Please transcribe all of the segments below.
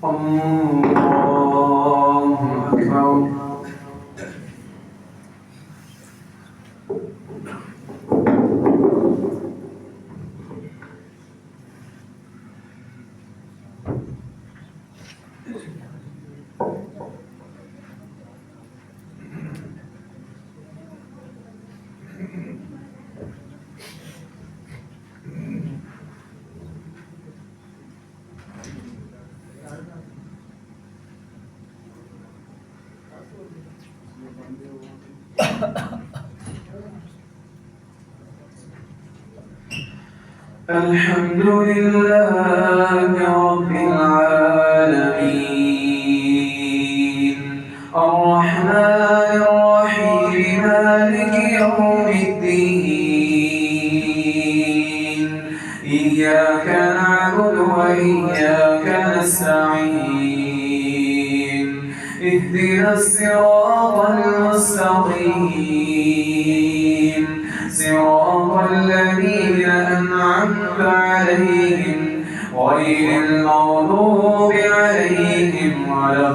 الله أكبر. الحمد لله رب العالمين الرحمن الرحيم مالك يوم الدين إياك نعبد وإياك نستعين اهدنا الصراط المستقيم صراط الذين أنعمت عليهم غير المغضوب عليهم ولا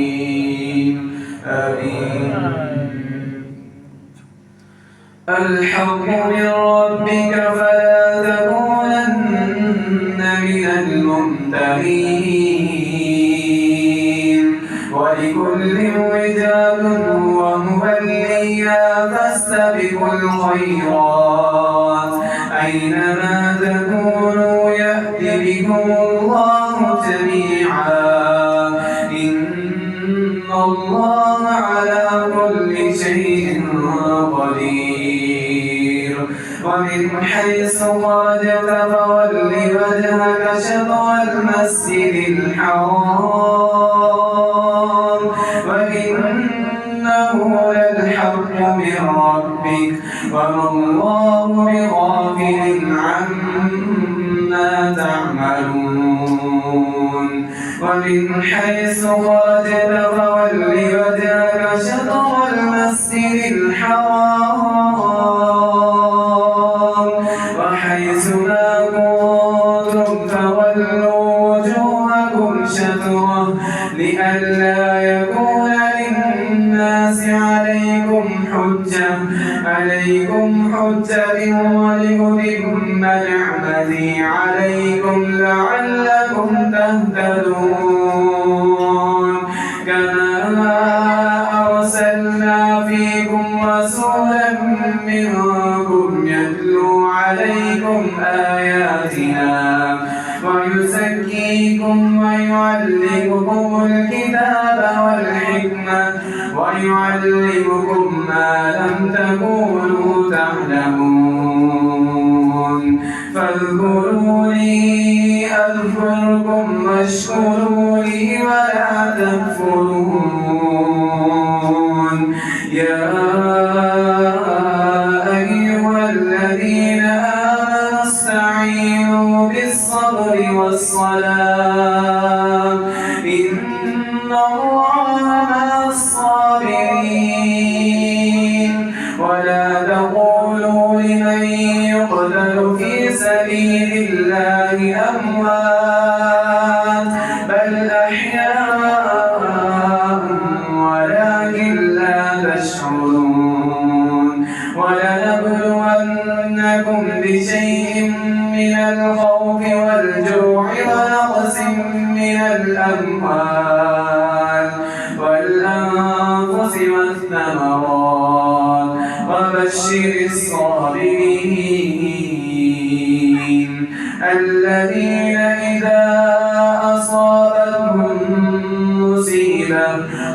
الضالين آمين. الحق من ربك فلا تكونن من الممترين ولكل وجهة هو موليها فاستبقوا الخيرات أينما تكونوا يأت بكم الله جميعا إن الله على كل شيء قدير. ومن حيث خرجت فول وجهك شطر المسجد الحرام وإنه للحق من ربك وما الله بغافل عما تعملون. ومن حيث خرجت فول وجهك شطر المسجد الحرام وحيث ما كنتم فولوا وجوهكم شطره لئلا يكون للناس عليكم حجة ولأتم نعمتي عليكم لعلكم تهتدون. كما أرسلنا فيكم رسولا منكم يتلو عليكم آياتنا ويزكيكم ويعلمكم الكتاب والحكمة ويعلمكم ما لم تكونوا تعلمون. فاذكروني أذكركم واشكروا لي ولا تكفرون. يا أيها الذين آمنوا استعينوا بالصبر والصلاة إن الله مع الصابرين. ولا تقولوا لمن يقتل في سبيل الله أموات بل أحياء ولكن لا تشعرون. ولنبلونكم بشيء من الخوف والجوع ونقص من الأموال والأنفس والثمرات وبشر الصابرين الذين إذا أصابتهم مصيبة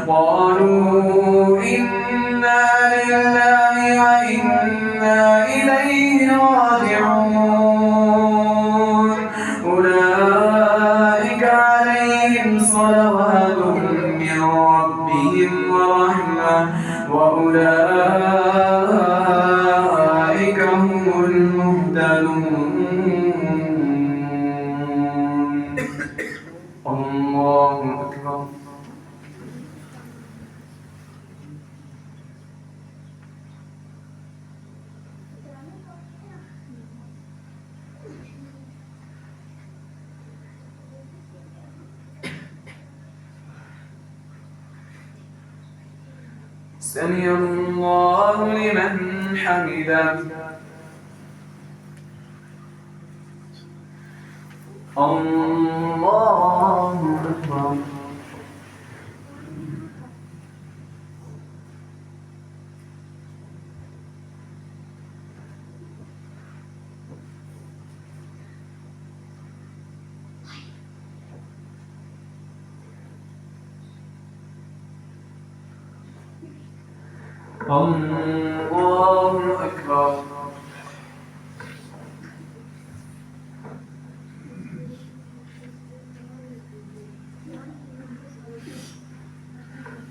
قالوا إنا لله وإنا إليه راجعون. أولئك عليهم صلوات من ربهم ورحمة وأولئك هم المهتدون. الله أكبر. سمع الله لمن حمده. الله أكبر. الله أكبر.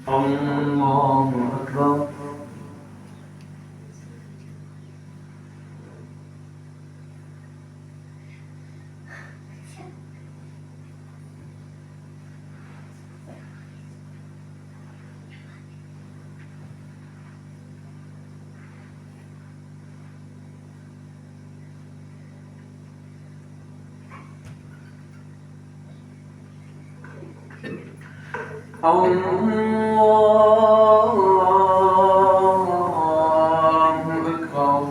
الله أكبر. الله أكبر.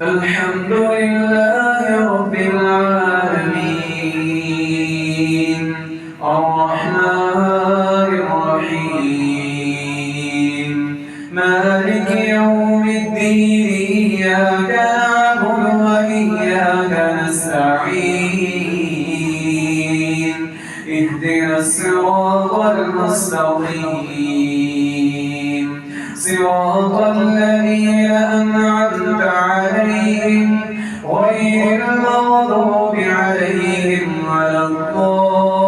الحمد لله رب العالمين الرحمن الرحيم مالك يوم الدين إياك نعبد وإياك نستعين اهدنا الصراط المستقيم صراط الذين أنعمت عليهم غير المغضوب عليهم ولا الضالين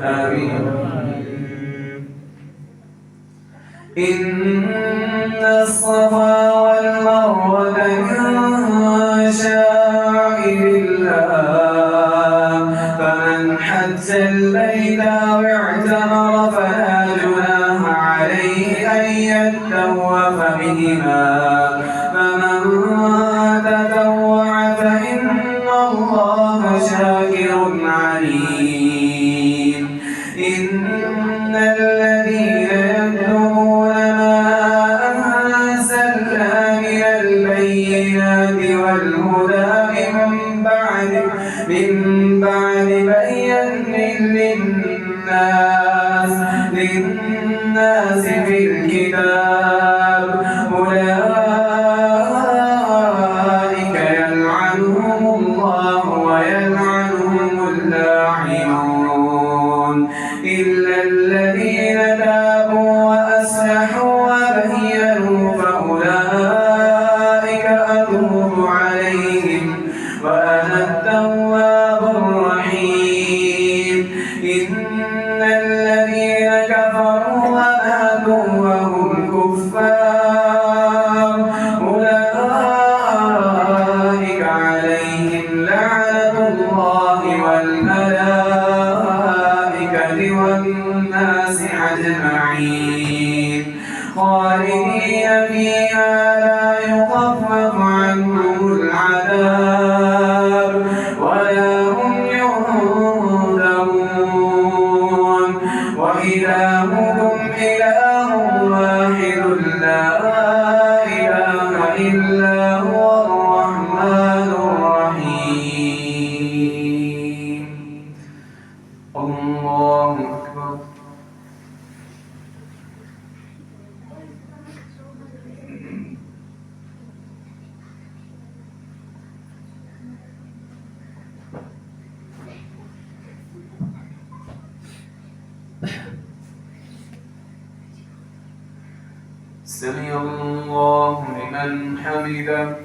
آمين. إن الصفا والمروة من شعائر الله فمن حج البيت أو اعتمر فلا جناح عليه أن يطوف بهما فمن تطوع فإن الله شاكر عليم. إن الذين يكتمون ما أنزلنا من البينات والهدى من بعد للناس في الكتاب أولئك يلعنهم الله ويلعنهم اللاعنون إلا الذين تابوا وأصلحوا وبينوا فأولئك أتوب عليهم وأنا التواب الرحيم. إن الذين كفروا وماتوا وهم كفار أولئك عليهم لعنة الله والملائكة والناس أجمعين خالدين فيها لا يخفف عنهم العذاب ولا هم ينذرون وإلهكم إله واحد لا إله إلا هو الرحمن الرحيم. الله أكبر. سمع الله لمن حمده.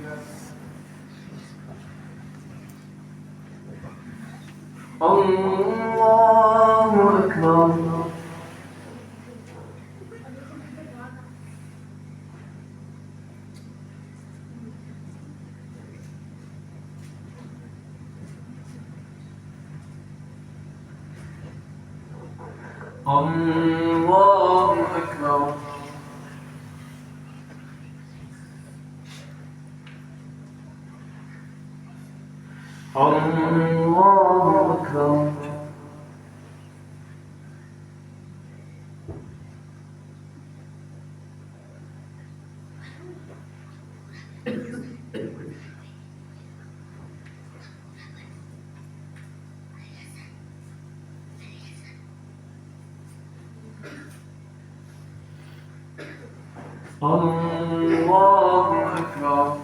الله أكبر. الله أكبر. أكبر. الله أكبر.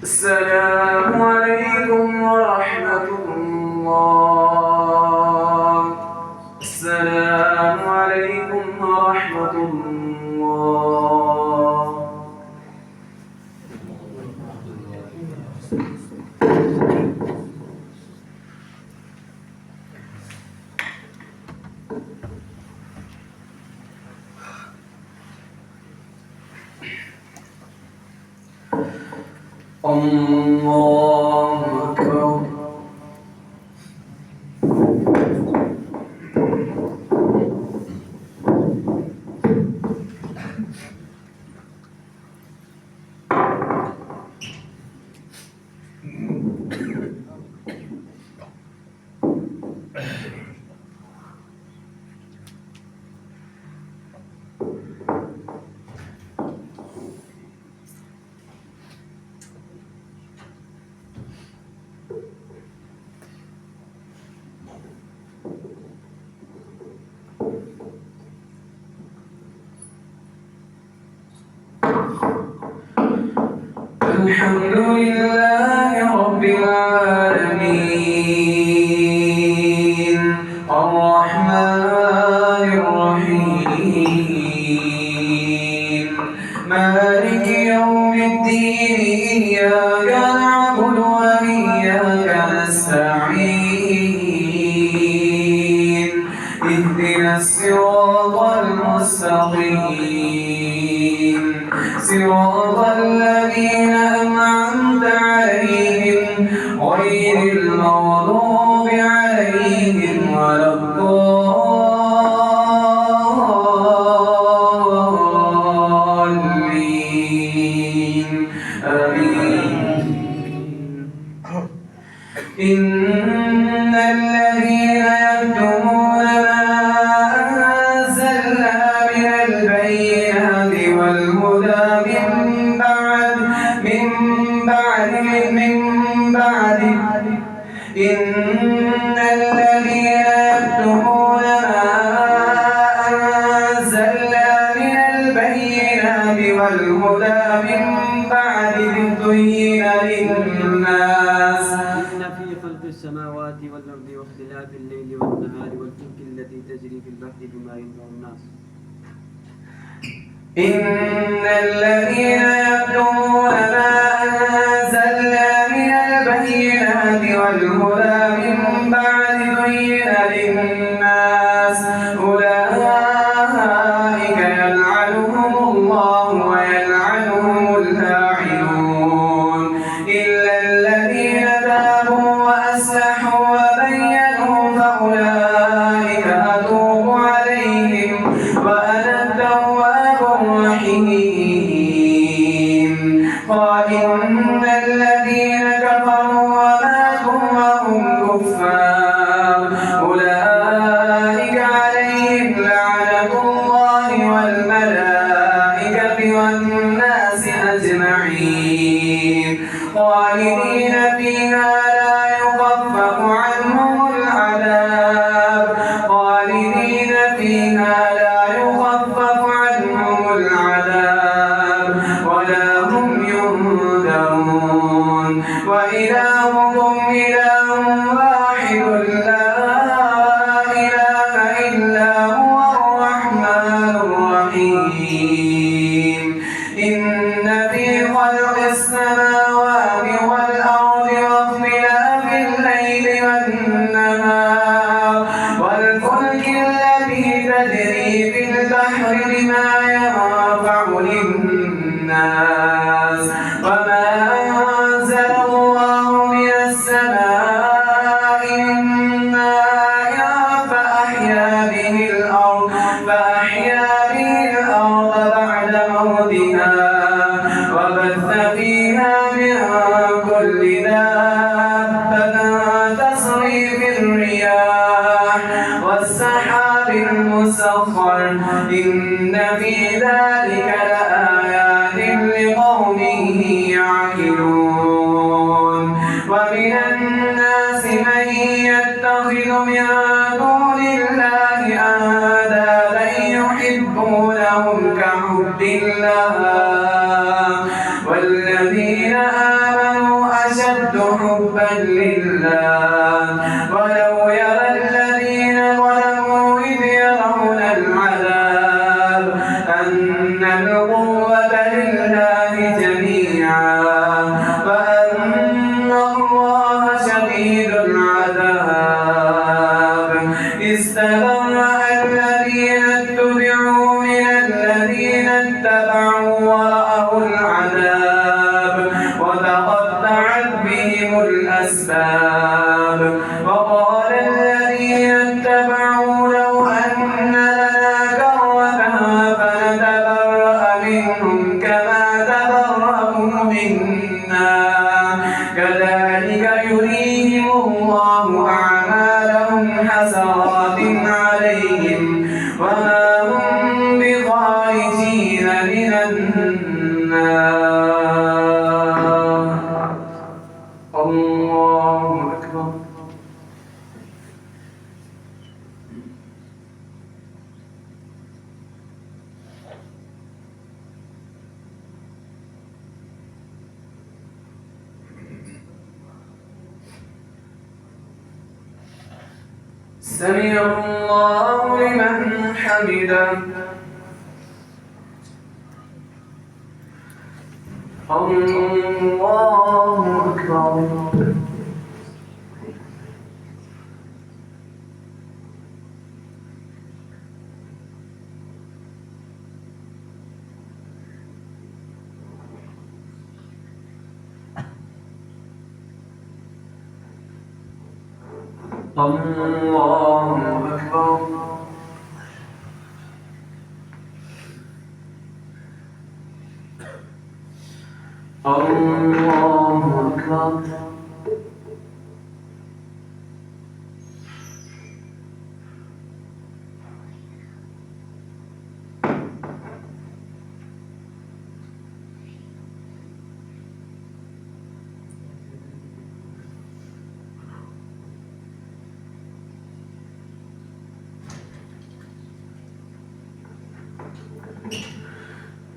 السلام عليكم ورحمة الله. السلام عليكم ورحمة الله. الله أكبر. الحمد لله رب العالمين الرحمن الرحيم مالك يوم الدين إياك نعبد وإياك نستعين اهدنا الصراط المستقيم صراط الذين أنعمت عليهم غير المغضوب عليهم ولا الضالين آمين. إن الذين يكتمون ما أنزلنا من البينات والهدى إن الذين يكتمون ما أنزلنا من البينات والهدى من بعد زين للناس إن في خلق السماوات والأرض واختلاف الليل والنهار والفلك التي تجري في البحر بما ينفع الناس إن الذين يكتمون ما أنزلنا من البينات والهدى من بعد زين للناس أولئك يلعنهم الله ويلعنهم اللاعنون إلا الذين تابوا وأصلحوا وبينوا فأولئك فيها لا يخفف عنهم العذاب ولا هم ينذرون وإلهكم إله واحد لا إله إلا هو الرحمن الرحيم إن في خلق السماوات والأرض واختلاف الليل والنهار والفلك التي تجري في البحر بما ينفع للناس وما أنزل الله من السماء من ماء فأحيا به الأرض بعد موتها وبث فيها من كل دابة تصريف الرياح والسحاب المسخر إن في ذلك لآيات لقوم يعقلون ومن الناس من يتخذ من دون الله أندادا يحبونهم كحب الله والذين آمنوا أشد حبا لله ولو يرى الذين ظلموا إذ يرون العذاب أن القوة لله جميعا وأن الله شديد العذاب استبرأ الذين اتبعوا من الذين اتبعوا ورأوا العذاب وتقطعت بهم الأسباب وقال الذين اتبعوا لو أن لنا كرة فنتبرأ منهم كما تبرأوا منا كذلك يريهم الله أعمالهم حسرات عليهم وما هم بخارجين من النار الله أكبر سمع الله لمن حمده الله أكبر الله أكبر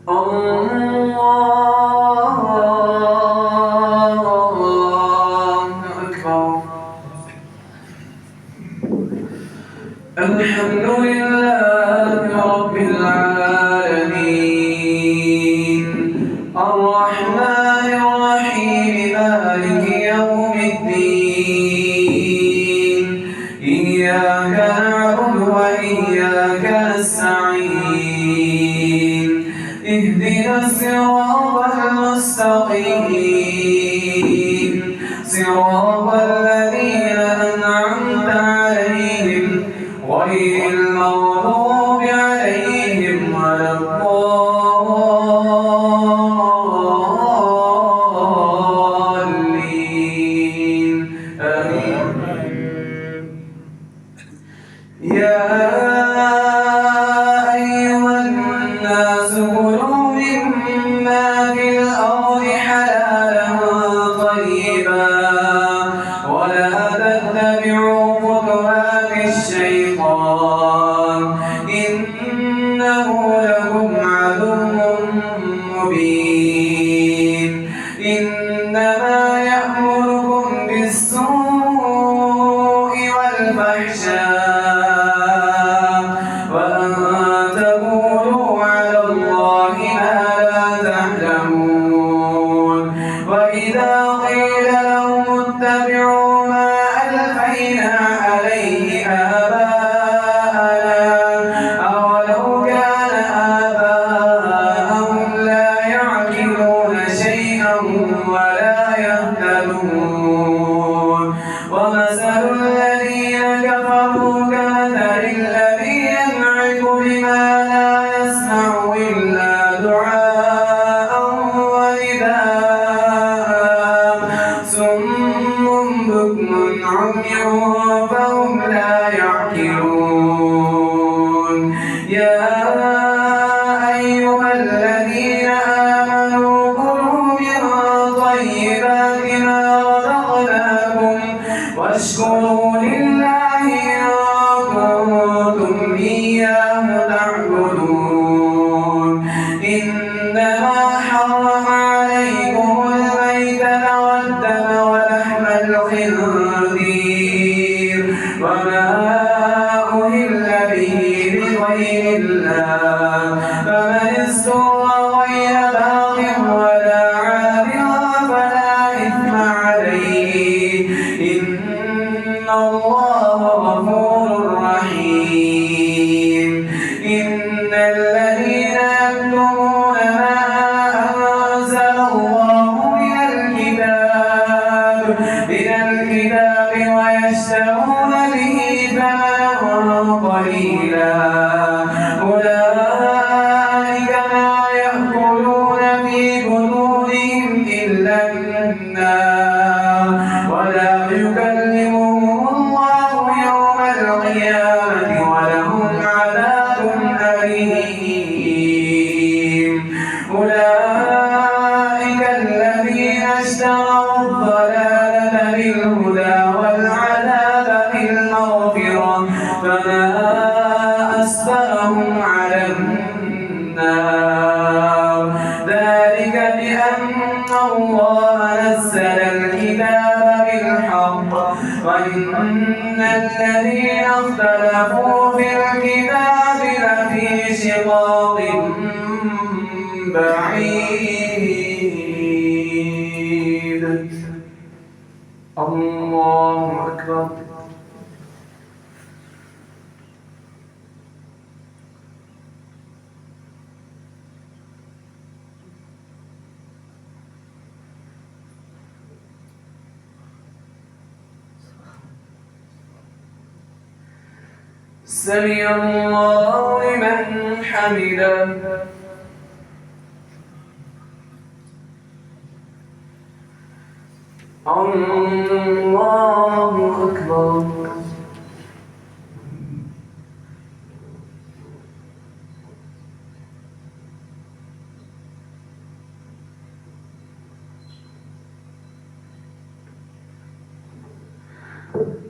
الله أكبر الحمد لله رب العالمين الرحمن الرحيم مالك يوم الدين إياك نعبد وإياك نستعين اهدنا الصراط المستقيم صراط الذين أنعمت عليهم غير المغضوب عليهم ولا الضالين آمين يا أيها الناس كلوا مما في الأرض حلالا طيبا ولا تتبعوا خطوات الشيطان يا أيها الذين آمنوا كلوا من طيبات ما رزقناكم واشكروا لله إن كنتم إياه تعبدون إنما حرم عليكم الميتة والدم ولحم الخنزير وما أهل به لغير الله فمن استر غير باغ ولا عاد فلا إثم عليه إن الله غفور رحيم إن الذين يكتمون ما أنزل الله من الكتاب ويشترون به ثمنا قليلا أولئك ما يأكلون في بطونهم إلا النار ولا يكلمهم الله يوم القيامة ولهم عذاب أليم أولئك الذين اشتروا الضلالة بالهدى والعذاب بالمغفرة فما أصبرهم على النار ذلك بأن الله نزل الكتاب بالحق وإن الذين اختلفوا في الكتاب لفي شقاق بعيد الله أكبر سمع الله لمن حمده الله أكبر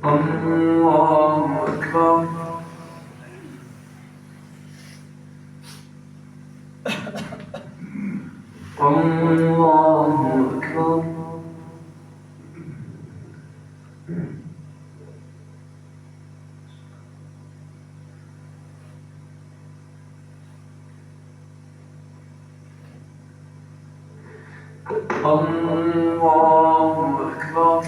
الله أكبر الله أكبر الله أكبر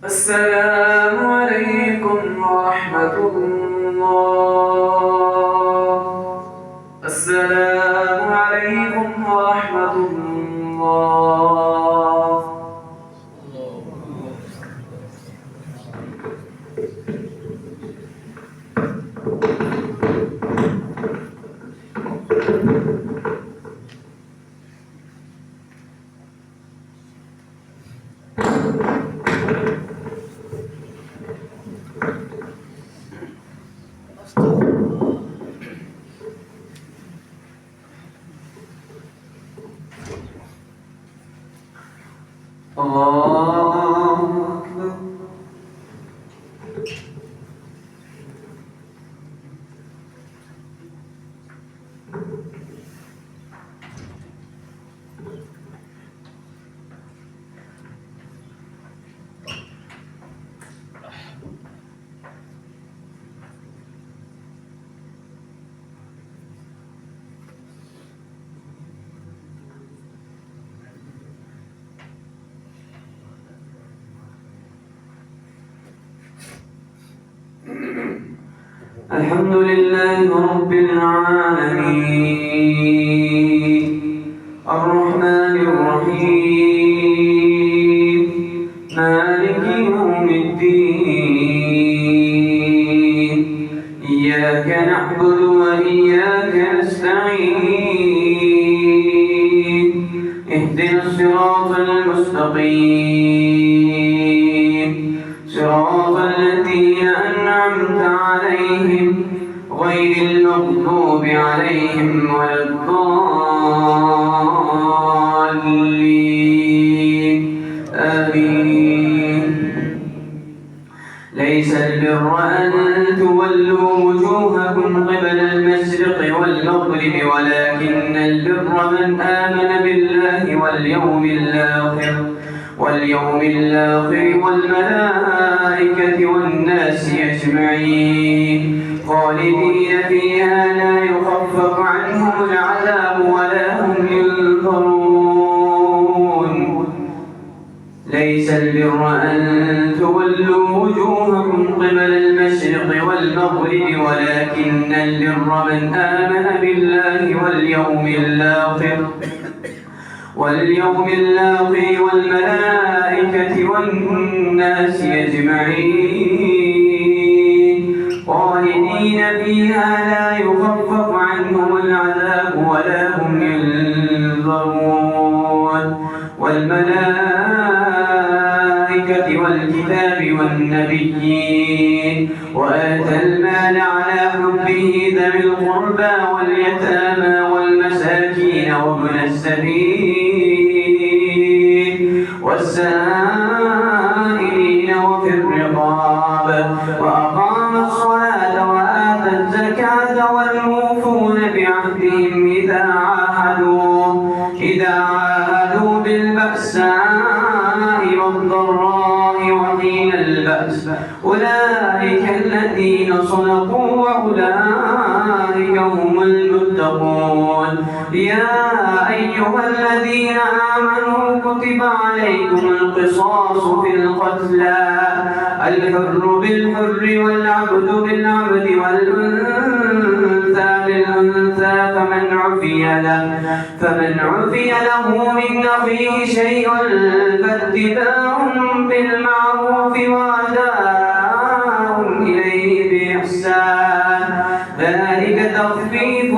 السلام عليكم ورحمة الله. السلام عليكم ورحمة الله. الحمد لله رب العالمين الرحمن الرحيم مالك يوم الدين إياك نعبد وإياك نستعين اهدنا الصراط المستقيم صراط الذين أنعمت عليهم غير المغضوب عليهم ولا الضالين آمين. ليس البر أن تولوا وجوهكم قبل المشرق والمغرب ولكن البر من آمن بالله واليوم الآخر والملائكة والناس أجمعين خالدين فيها لا يخفف عنهم العذاب ولا هم ينظرون. ليس البر أن تولوا وجوهكم قبل المشرق والمغرب ولكن البر من آمن بالله واليوم الآخر والملائكة والناس أجمعين خالدين فيها لا يخفف عنهم العذاب ولا هم ينظرون. والملائكة والكتاب والنبيين وآتى المال على حبه ذوي القربى واليتامى والمساكين وابن السبيل والسائلين وفي الرقاب وأقام الصلاة وآتى الزكاة والموفون بعهدهم إذا عاهدوا بالبأساء والضراء وحين البأس أولئك الذين صدقوا وأولئك هم المتقون. يا أيها الذين آمنوا كتب عليكم القصاص في القتلى الحر بالحر والعبد بالعبد والأنثى بالأنثى فمن عفي له من أخيه شيء فاتباع بالمعروف وأداء إليه بإحسان ذلك تخفيف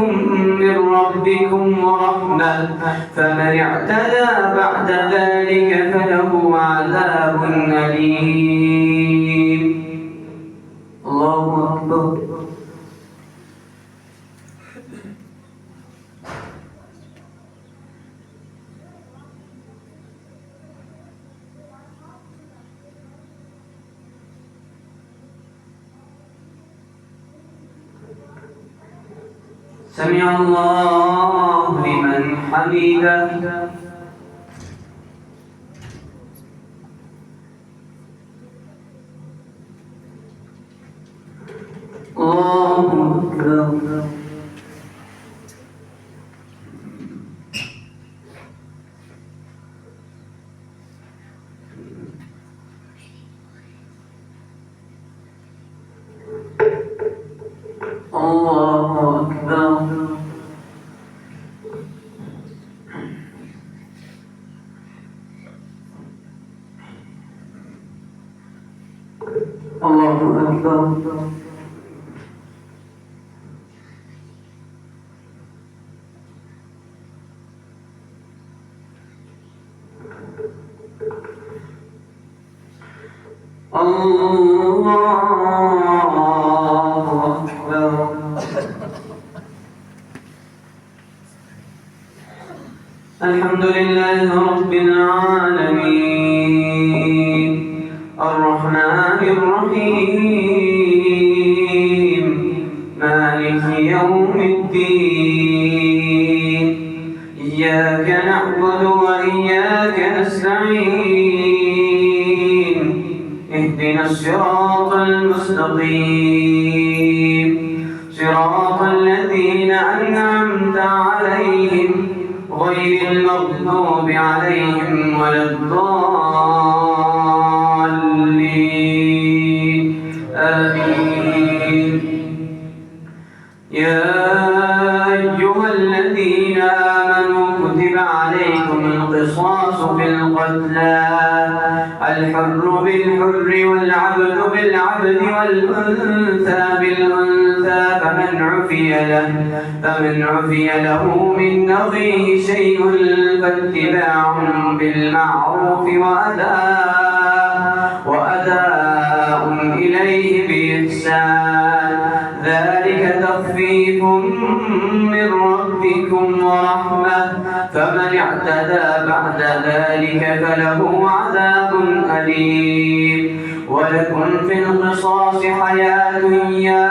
من ربكم ورحمة فمن اعتدى بعد ذلك فله عذاب أليم. الله أكبر. سمع الله لمن حمده. الله أكبر. الله أكبر. الله أكبر. الحمد لله رب العالمين الرحمن الرحيم مالك يوم الدين إياك نعبد وإياك نستعين اهدنا الصراط المستقيم صراط الذين أنعمت عليهم غير المغضوب عليهم ولا الضالين آمين. الحر بالحر والعبد بالعبد والأنثى بالأنثى فمن عفي له من أخيه شيء فاتباع بالمعروف وأداء إليه بإحسان ذلك تخفيف من ربكم ورحمة فمن اعتدى بعد ذلك فله عذاب أليم ولكم في القصاص حياة يا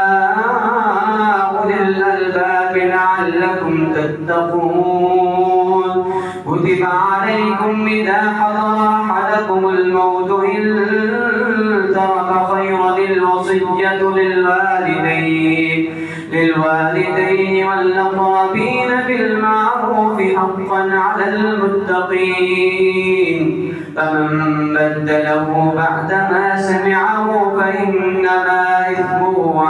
أولي الألباب لعلكم تتقون كتب عليكم إذا حضر أحدكم الموت إن ترك خيرا الوصية للوالدين والأقربين بالمعروف حقا على المتقين فمن بدله بعدما سمعه فإنما إثمه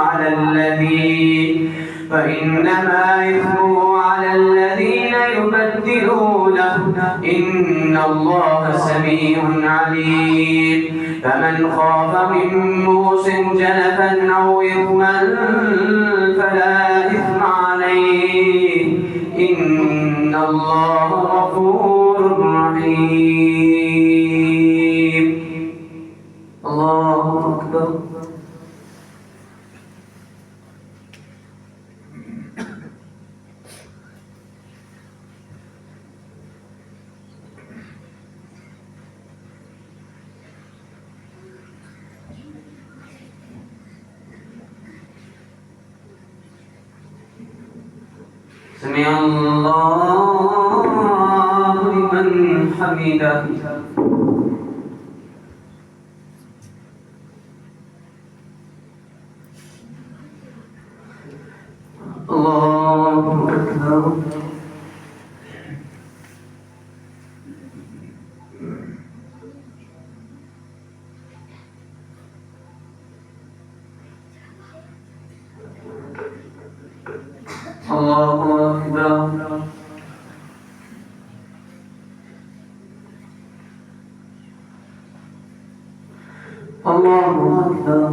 على الذين يبدلونه إن الله سميع عليم فمن خاف من موص جنفا أو إثما فلا إثم عليه إن الله غفور رحيم. الله أكبر. سمع الله لمن حمده. الله أكبر. الله أكبر. الله أكبر.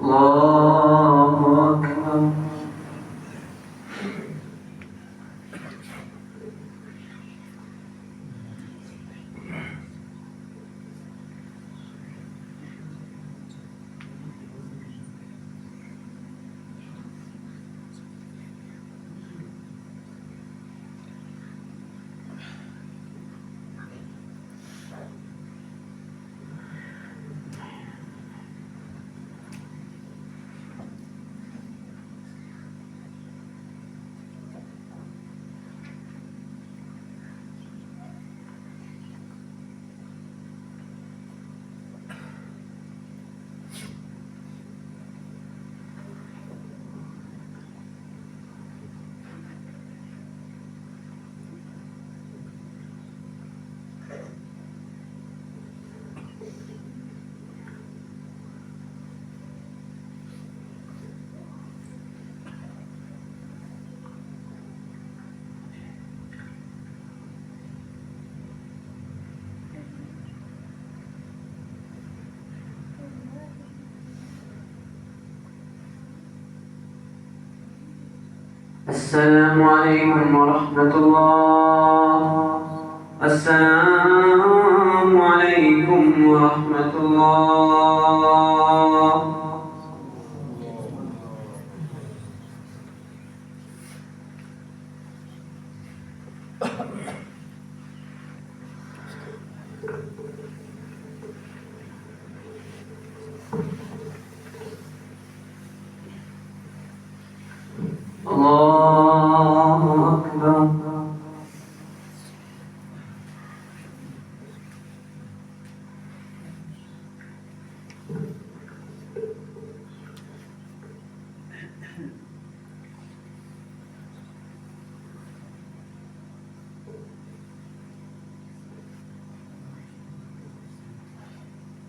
الله أكبر. السلام عليكم ورحمة الله. السلام عليكم ورحمة الله. الله أكبر.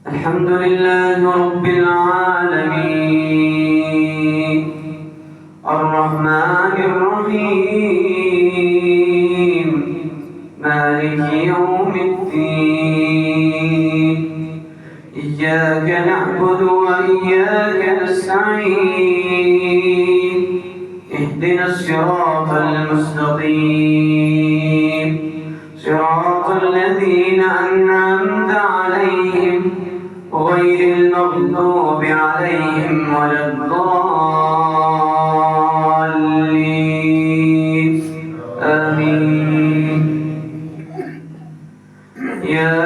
الحمد لله رب العالمين الرحمن الرحيم مالك يوم الدين إياك نعبد وإياك نستعين اهدنا الصراط المستقيم صراط الذين أنعمت عليهم غير المغضوب عليهم ولا الضالين آمين. يا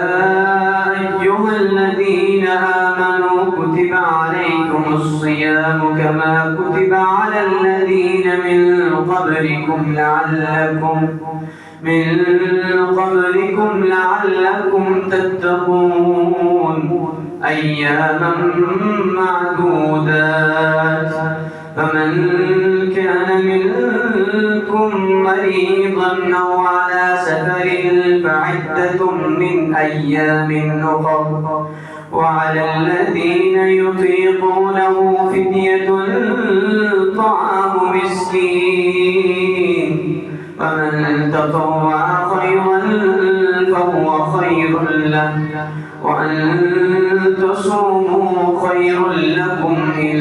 أيها الذين آمنوا كتب عليكم الصيام كما كتب على الذين من قبلكم لعلكم تتقون أياما معدودات فمن كان منكم مريضا أو على سفر فعدة من أيام أخر وعلى الذين يطيقونه فدية طعام مسكين فمن تطوع خيرا فهو خير له وأن تصوموا خير لكم إن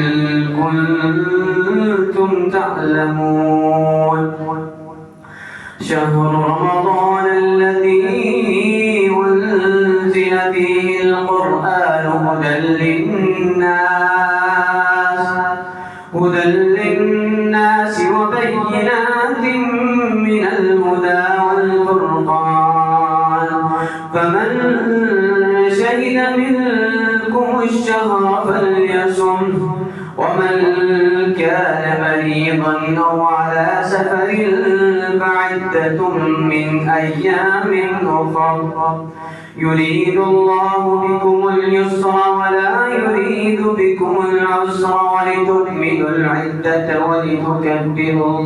كنتم تعلمون. شهر رمضان الذي أنزل فيه القرآن هدى للناس وبينات من الهدى والفرقان فمن شهد منكم الشهر فليصم ومن كان مريضا أو على سفر فعدة من أيام أخر يريد الله بكم اليسر ولا يريد بكم العسر ولتكملوا العدة ولتكبروا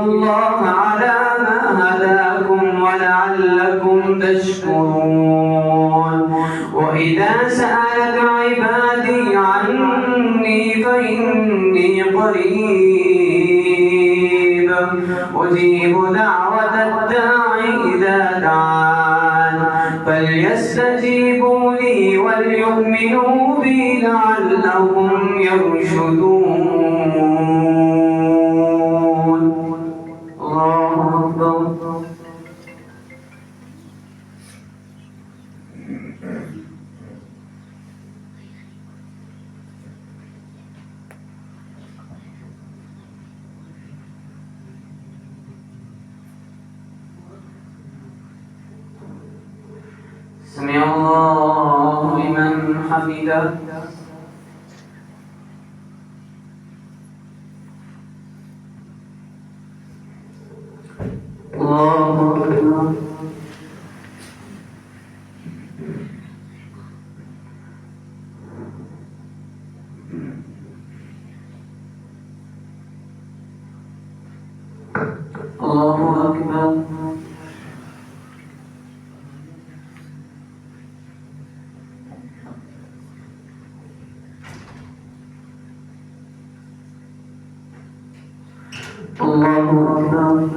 الله على ما هداكم ولعلكم تشكرون. وإذا سألك عبادي عني فإني قريب أجيب دعوة الداعي إذا دعان فليستجيبوا لي وليؤمنوا بي لعلهم يرشدون. الله أكبر. سمع الله لمن حمده. الله أكبر. الله أكبر. الله أكبر.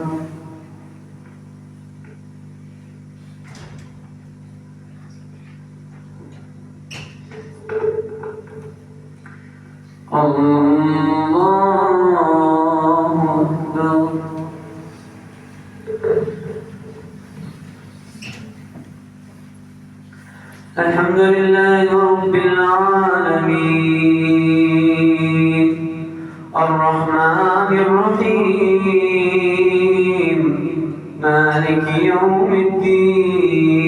الله أكبر. الحمد لله رب العالمين الرحمن الرحيم مالك يوم الدين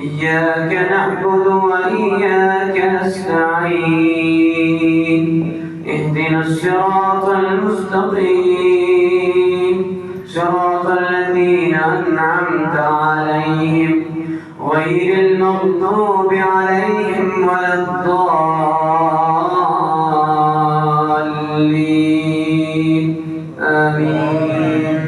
إياك نعبد وإياك نستعين اهدنا الصراط المستقيم صراط الذين أنعمت عليهم غير المغضوب عليهم ولا الضالين آمين.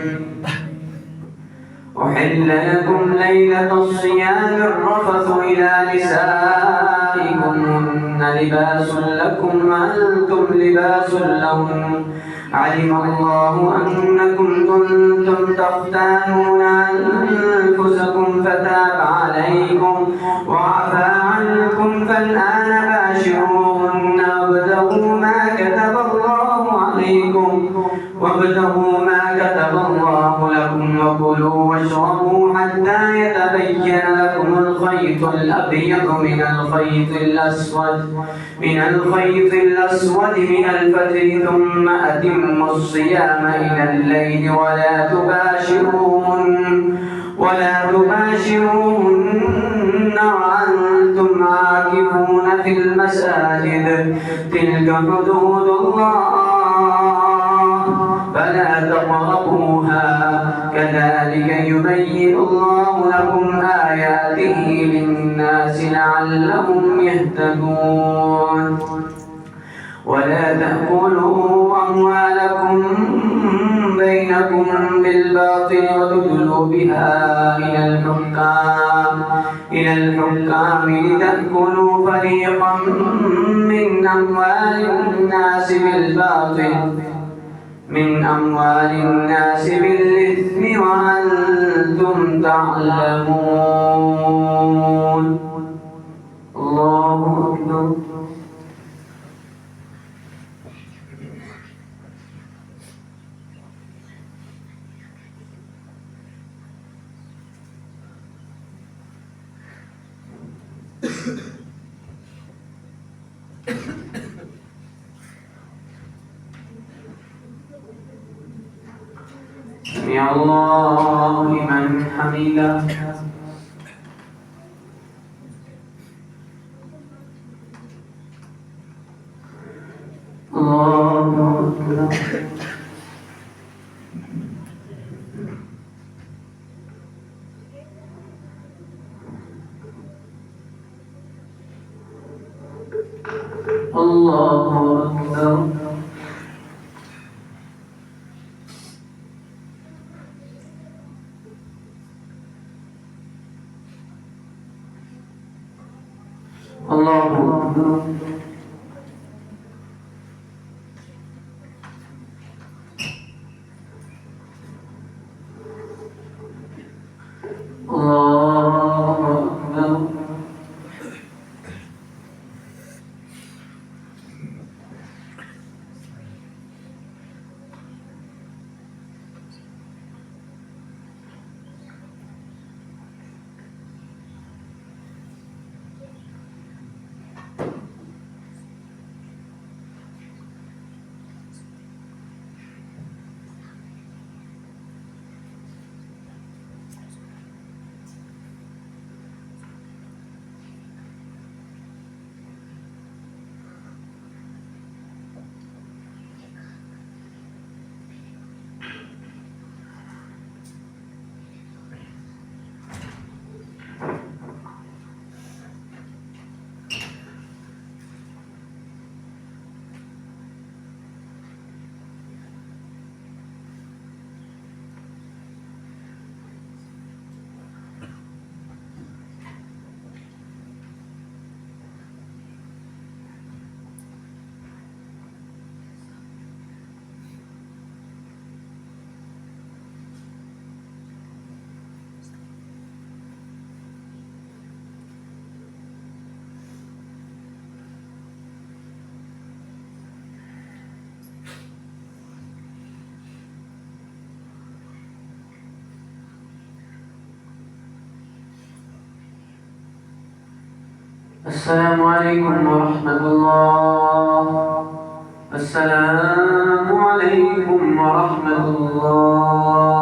أحل لكم ليلة الصيام الرفث إلى نسائكم هن لباس لكم وأنتم لباس لهم علم الله أنكم كنتم تختانون أنفسكم فتاب عليكم وعفى عنكم فالآن باشروهن وابتغوا ما كتب الله لكم وكلوا واشربوا حتى يتبين لكم الخيط الأبيض من الخيط الأسود من الفجر ثم أتموا الصيام إلى الليل ولا تباشروهن وأنتم عاكفون في المساجد تلك حدود الله فلا تقربوها كذلك يبين الله لكم آياته للناس لعلهم يهتدون ولا تأكلوا أموالكم بينكم بالباطل وتدلوا بها إلى الحكام لتأكلوا فريقا من أموال الناس بالإثم وأنتم تعلمون. الله أكبر. سمع الله لمن حمده. الله أكبر. الله أكبر. الله أكبر. السلام عليكم ورحمة الله. السلام عليكم ورحمة الله.